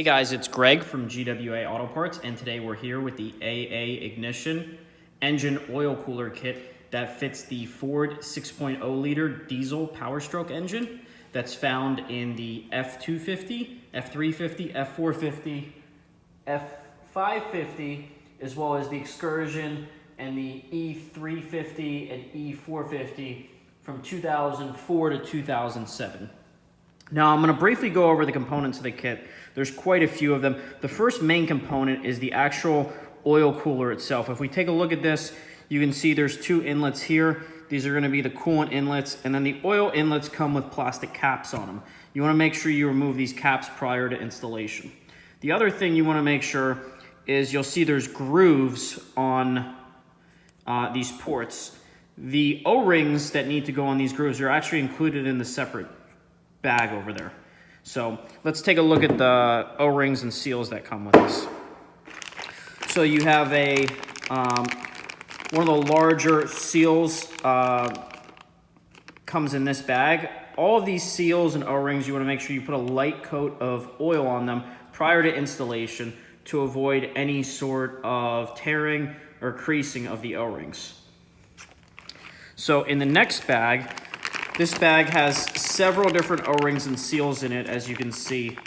Hey guys, it's Greg from GWA Auto Parts, and today we're here with the AA Ignition engine oil cooler kit that fits the Ford 6.0 liter diesel Powerstroke engine that's found in the F250, F350, F450, F550, as well as the Excursion and the E350 and E450 from 2004 to 2007. Now, I'm going to briefly go over the components of the kit. There's quite a few of them. The first main component is the actual oil cooler itself. If we take a look at this, you can see there's two inlets here. These are going to be the coolant inlets, and then the oil inlets come with plastic caps on them. You want to make sure you remove these caps prior to installation. The other thing you want to make sure is you'll see there's grooves on these ports. The O-rings that need to go on these grooves are actually included in the separate bag over there. So let's take a look at the O-rings and seals that come with this. So you have a one of the larger seals comes in this bag. All of these seals and O-rings, you want to make sure you put a light coat of oil on them prior to installation to avoid any sort of tearing or creasing of the O-rings. So in the next bag, this bag has several different O-rings and seals in it, as you can see.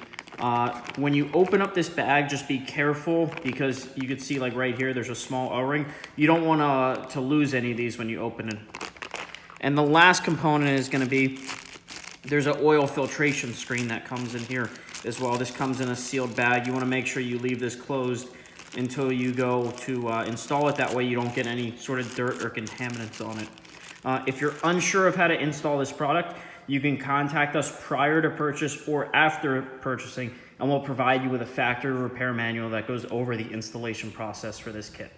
When you open up this bag, just be careful because you can see like right here, there's a small O-ring. You don't want to lose any of these when you open it. And the last component is going to be, there's an oil filtration screen that comes in here as well. This comes in a sealed bag. You want to make sure you leave this closed until you go to install it. That way you don't get any sort of dirt or contaminants on it. If you're unsure of how to install this product, you can contact us prior to purchase or after purchasing, and we'll provide you with a factory repair manual that goes over the installation process for this kit.